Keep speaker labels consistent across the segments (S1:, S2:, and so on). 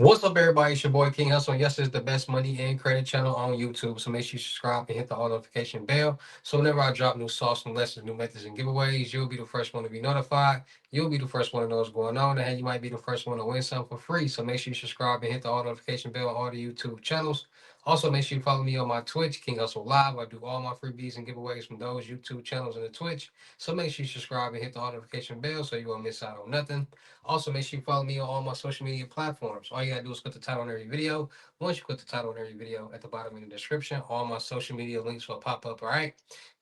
S1: What's up, everybody? It's your boy King Hussle. Yes, it's the best money and credit channel on YouTube. So make sure you subscribe and hit the all notification bell. So whenever I drop new sauce, new lessons, new methods, and giveaways, you'll be the first one to be notified. You'll be the first one to know what's going on, and you might be the first one to win something for free. So make sure you subscribe and hit the all notification bell on all the YouTube channels. Also, make sure you follow me on my Twitch, King Hustle Live. I do all my freebies and giveaways from those YouTube channels and the Twitch. So make sure you subscribe and hit the all notification bell so you won't miss out on nothing. Also, make sure you follow me on all my social media platforms. All you gotta do is click the title on every video. Once you click the title on every video at the bottom in the description, all my social media links will pop up. All right.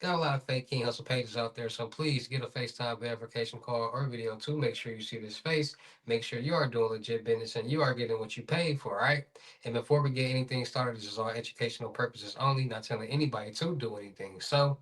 S1: Got a lot of fake King Hustle pages out there, so please get a FaceTime verification call or video to make sure you see this face. Make sure you are doing legit business and you are getting what you paid for. All right. And before we get anything started, this is all educational purposes only, not telling anybody to do anything. So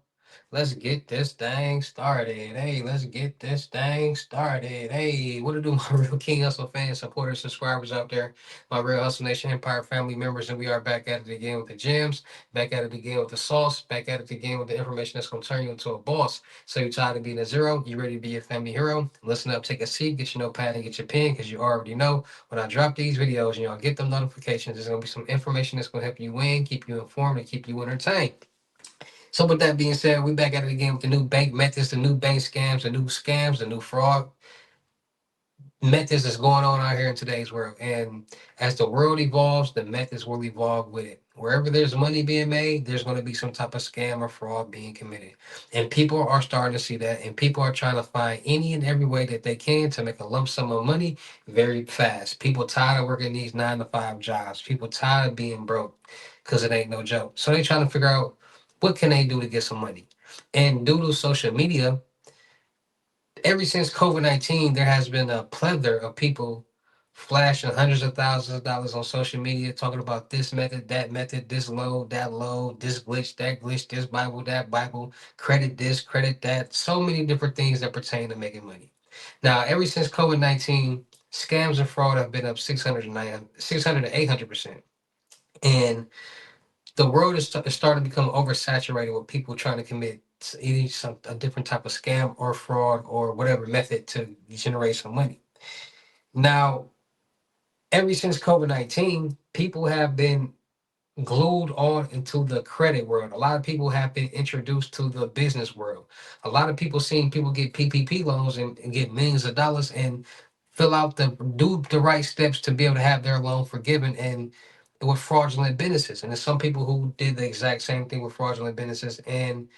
S1: let's get this thing started. Hey, let's get this thing started. Hey, what to do, my real King Hustle fans, supporters, subscribers out there, my real Hustle Nation Empire family members, and we are back at it again with the gems, back at it again with the sauce, back at it again with the information that's going to turn you into a boss. So you're tired of being a zero, you ready to be a family hero? Listen up, take a seat, get your notepad and get your pen, because you already know when I drop these videos and y'all get them notifications, there's going to be some information that's going to help you win, keep you informed, and keep you entertained. So with that being said, we back at it again with the new bank methods, the new bank scams, the new fraud methods that's going on out here in today's world. And as the world evolves, the methods will evolve with it. Wherever there's money being made, there's going to be some type of scam or fraud being committed. And people are starting to see that, and people are trying to find any and every way that they can to make a lump sum of money very fast. People tired of working these 9 to 5 jobs. People tired of being broke because it ain't no joke. So they trying to figure out what can they do to get some money. And due to social media, ever since COVID-19, there has been a plethora of people flashing hundreds of thousands of dollars on social media, talking about this method, this load, this glitch, this Bible, that Bible, credit this, credit that. So many different things that pertain to making money. Now, ever since COVID-19, scams and fraud have been up 600 to 800%. And the world is starting to become oversaturated with people trying to commit a different type of scam or fraud or whatever method to generate some money. Now, ever since COVID-19, people have been glued on into the credit world. A lot of people have been introduced to the business world. A lot of people seen people get PPP loans and get millions of dollars and do the right steps to be able to have their loan forgiven and with fraudulent businesses. And there's some people who did the exact same thing with fraudulent businesses and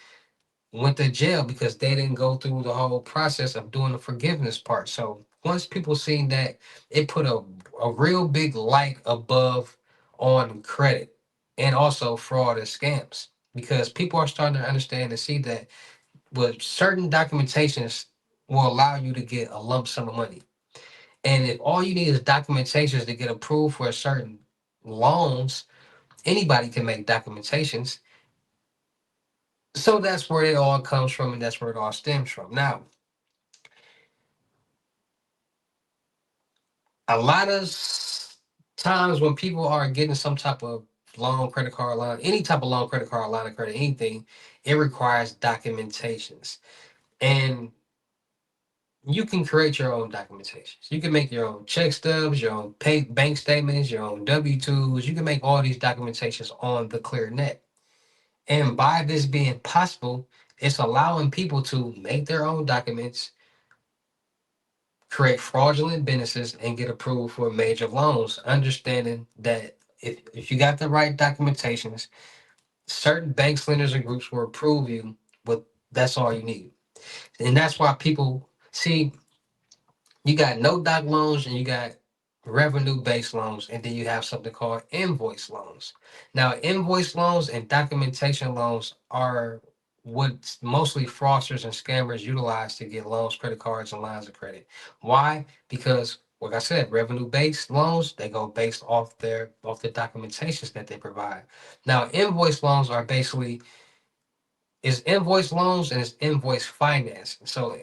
S1: went to jail because they didn't go through the whole process of doing the forgiveness part. So once people seen that, it put a real big light above on credit and also fraud and scams because people are starting to understand and see that with certain documentations will allow you to get a lump sum of money. And if all you need is documentations to get approved for a certain loans, anybody can make documentations. So that's where it all comes from and that's where it all stems from. Now, a lot of times when people are getting some type of loan, credit card line, any type of loan, credit card line of credit, anything, it requires documentations. And you can create your own documentations. You can make your own check stubs, your own pay bank statements, your own W-2s. You can make all these documentations on the clear net. And by this being possible, it's allowing people to make their own documents, create fraudulent businesses, and get approved for major loans, understanding that if you got the right documentations, certain banks, lenders, and groups will approve you, but that's all you need. And that's why people see you got no doc loans and you got revenue based loans, and then you have something called invoice loans. Now, invoice loans and documentation loans are what mostly fraudsters and scammers utilize to get loans, credit cards, and lines of credit. Why? Because, like I said, revenue based loans, they go based off the documentations that they provide. Now, invoice loans are basically is invoice loans and it's invoice finance. So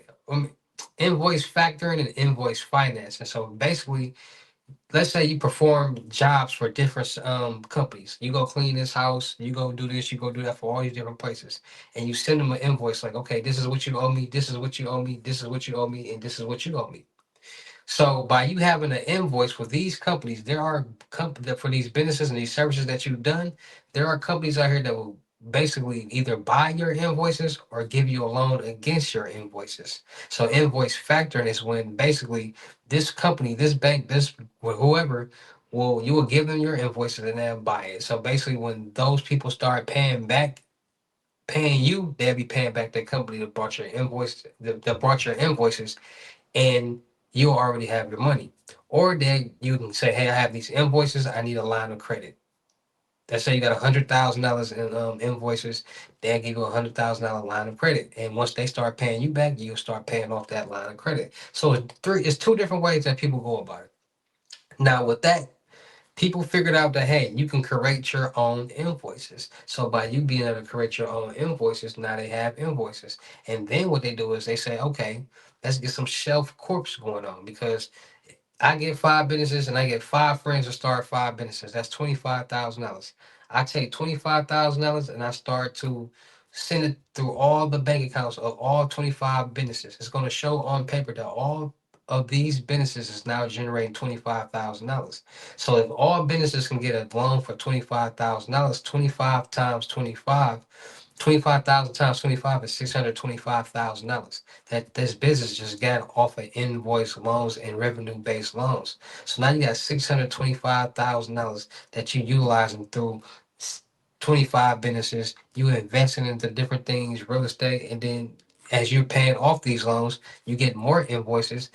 S1: invoice factoring and invoice finance. And so basically, let's say you perform jobs for different companies. You go clean this house, you go do this, you go do that for all these different places. And you send them an invoice like, okay, this is what you owe me, this is what you owe me, this is what you owe me, and this is what you owe me. So by you having an invoice for these companies, there are for these businesses and these services that you've done, there are companies out here that will basically either buy your invoices or give you a loan against your invoices. So invoice factoring is when basically this company, this bank, this whoever will you will give them your invoices and they'll buy it. So basically when those people start paying you, they'll be paying back that company that brought your that brought your invoices, and you already have your money. Or then you can say, hey, I have these invoices, I need a line of credit. Let's say you got $100,000 in invoices, they'll give you $100,000 line of credit. And once they start paying you back, you'll start paying off that line of credit. So it's two different ways that people go about it. Now with that, people figured out that hey, you can create your own invoices. So by you being able to create your own invoices, now they have invoices. And then what they do is they say, okay, let's get some shelf corps going on because I get five businesses and I get five friends to start five businesses. That's $25,000. I take $25,000 and I start to send it through all the bank accounts of all 25 businesses. It's going to show on paper that all of these businesses is now generating $25,000. So if all businesses can get a loan for $25,000, 25 times 25,000 times 25 is $625,000 that this business just got off of invoice loans and revenue based loans. So now you got $625,000 that you utilizing through 25 businesses. You investing into different things, real estate, and then as you're paying off these loans, you get more invoices.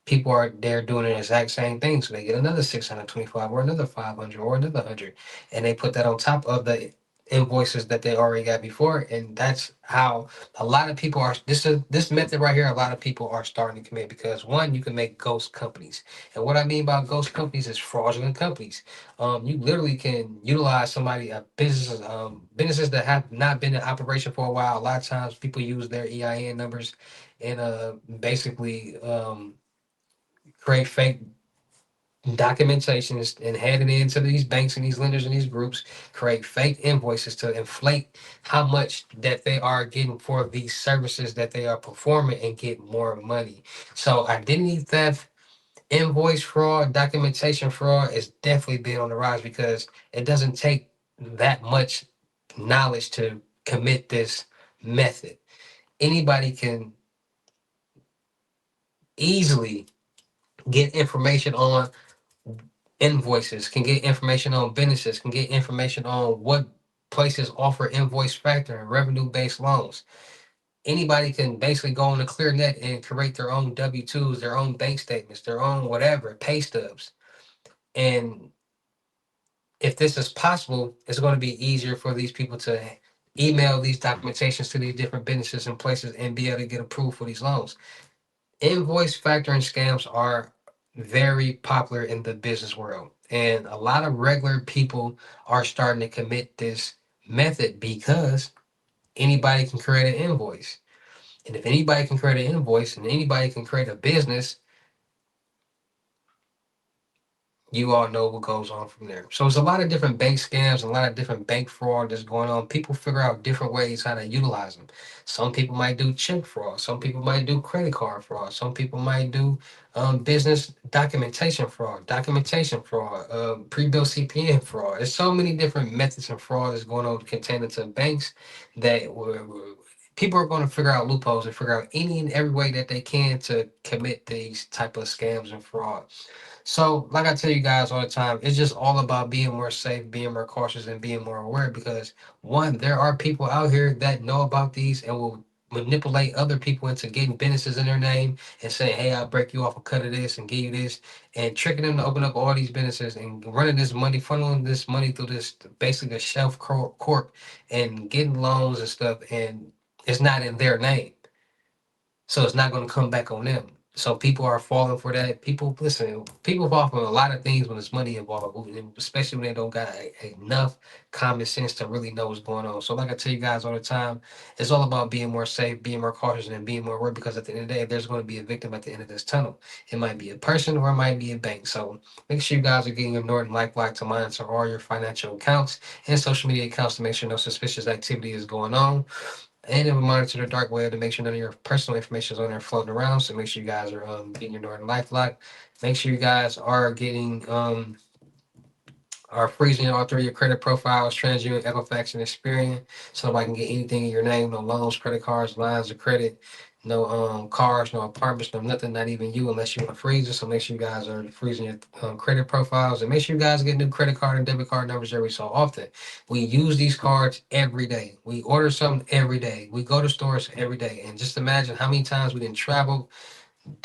S1: People are there doing the exact same thing, so they get another 625 or another 500 or another 100, and they put that on top of the invoices that they already got before. And that's how a lot of people are this method right here, a lot of people are starting to commit, because one, you can make ghost companies. And what I mean by ghost companies is fraudulent companies. You literally can utilize somebody, a business, businesses that have not been in operation for a while. A lot of times people use their EIN numbers and basically create fake documentations and hand it into these banks and these lenders and these groups, create fake invoices to inflate how much that they are getting for these services that they are performing and get more money. So identity theft, invoice fraud, documentation fraud is definitely been on the rise because it doesn't take that much knowledge to commit this method. Anybody can easily get information on invoices, can get information on businesses, can get information on what places offer invoice factoring, revenue based loans. Anybody can basically go on the ClearNet and create their own W 2s, their own bank statements, their own whatever, pay stubs. And if this is possible, it's going to be easier for these people to email these documentations to these different businesses and places and be able to get approved for these loans. Invoice factoring scams are very popular in the business world, and a lot of regular people are starting to commit this method because anybody can create an invoice. And if anybody can create an invoice and anybody can create a business, you all know what goes on from there. So there's a lot of different bank scams, a lot of different bank fraud that's going on. People figure out different ways how to utilize them. Some people might do check fraud. Some people might do credit card fraud. Some people might do business documentation fraud, pre-bill CPN fraud. There's so many different methods of fraud that's going on containing to banks that people are going to figure out loopholes and figure out any and every way that they can to commit these type of scams and fraud. So, like I tell you guys all the time, it's just all about being more safe, being more cautious, and being more aware. Because one, there are people out here that know about these and will manipulate other people into getting businesses in their name and saying, "Hey, I'll break you off a cut of this and give you this," and tricking them to open up all these businesses and running this money, funneling this money through this basically a shelf corp and getting loans and stuff, and it's not in their name. So it's not going to come back on them. So people are falling for that. People listen. People fall for a lot of things when there's money involved, especially when they don't got enough common sense to really know what's going on. So, like I tell you guys all the time, it's all about being more safe, being more cautious, and being more aware. Because at the end of the day, there's going to be a victim at the end of this tunnel. It might be a person or it might be a bank. So make sure you guys are getting your Norton LifeLock to monitor all your financial accounts and social media accounts to make sure no suspicious activity is going on. And it will monitor the dark web to make sure none of your personal information is on there floating around. So make sure you guys are getting your Norton LifeLock. Make sure you guys are getting are freezing all through your credit profiles, TransUnion, Equifax, and Experian, so nobody can get anything in your name, no loans, credit cards, lines of credit, no cars, no apartments, no nothing, not even you, unless you want to freeze it. So make sure you guys are freezing your credit profiles, and make sure you guys get new credit card and debit card numbers every so often. We use these cards every day. We order something every day. We go to stores every day, and just imagine how many times we didn't travel,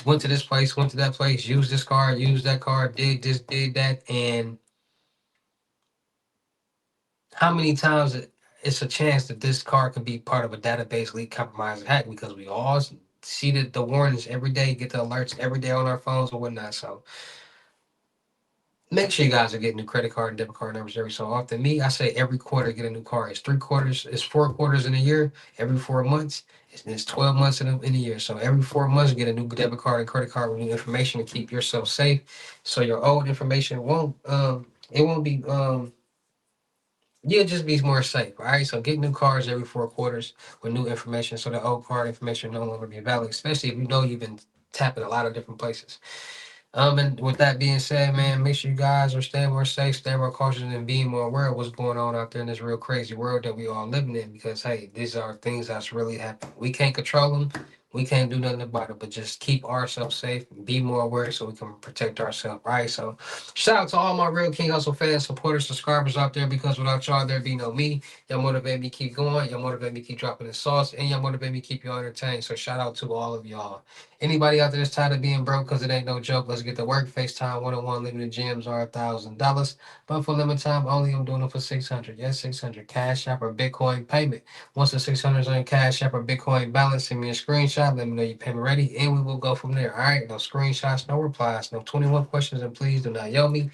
S1: went to this place, went to that place, used this card, used that card, did this, did that, and how many times it's a chance that this card can be part of a database leak, compromise, and hack, because we all see the warnings every day, get the alerts every day on our phones or whatnot. So make sure you guys are getting new credit card and debit card numbers every so often. Me, I say every quarter get a new card. It's 3 quarters, it's 4 quarters in a year, every 4 months. It's 12 months in a year. So every 4 months, get a new debit card and credit card with new information to keep yourself safe. So your old information won't it won't be you'll just be more safe. All right. So get new cards every 4 quarters with new information, so the old card information no longer be valid, especially if you know you've been tapping a lot of different places. And with that being said, man, make sure you guys are staying more safe, staying more cautious, and being more aware of what's going on out there in this real crazy world that we all living in. Because hey, these are things that's really happening. We can't control them. We can't do nothing about it, but just keep ourselves safe and be more aware so we can protect ourselves, right? So, shout out to all my real King Hustle fans, supporters, subscribers out there. Because without y'all, there'd be no me. Y'all motivate me keep going. Y'all motivate me keep dropping the sauce, and y'all motivate me keep you entertained. So, shout out to all of y'all. Anybody out there that's tired of being broke, because it ain't no joke, let's get to work. FaceTime 101 limited gems are $1,000. But for limited time only, I'm doing them for 600. Yes, 600. Cash App or Bitcoin payment. Once the 600 is on your Cash App or Bitcoin balance, send me a screenshot. Let me know your payment ready, and we will go from there. All right. No screenshots, no replies, no 21 questions, and please do not yell me.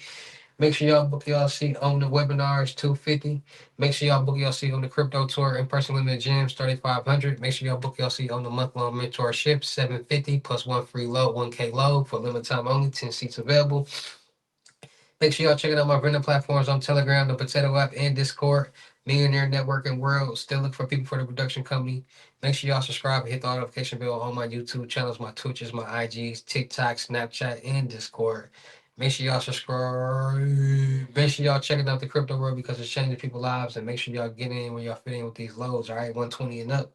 S1: Make sure y'all book y'all seat on the webinars, 250. Make sure y'all book y'all seat on the crypto tour in person limited gems, 3,500. Make sure y'all book y'all seat on the month long mentorship, 750 plus one free load, 1K load for limited time only, 10 seats available. Make sure y'all checking out my vendor platforms on Telegram, the Potato app, and Discord. Millionaire Networking World. Still looking for people for the production company. Make sure y'all subscribe and hit the notification bell on my YouTube channels, my Twitches, my IGs, TikTok, Snapchat, and Discord. Make sure y'all subscribe. Make sure y'all checking out the crypto world because it's changing people's lives. And make sure y'all get in when y'all fit in with these loads. All right, 120 and up.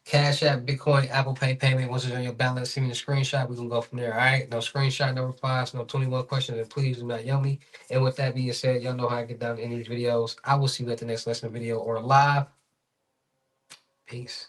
S1: Cash App, Bitcoin, Apple Pay payment. Once it's on your balance, send me a screenshot. We can go from there. All right. No screenshot, no replies, no 21 questions, and please do not yell me. And with that being said, y'all know how I get down in these videos. I will see you at the next lesson video or live. Peace.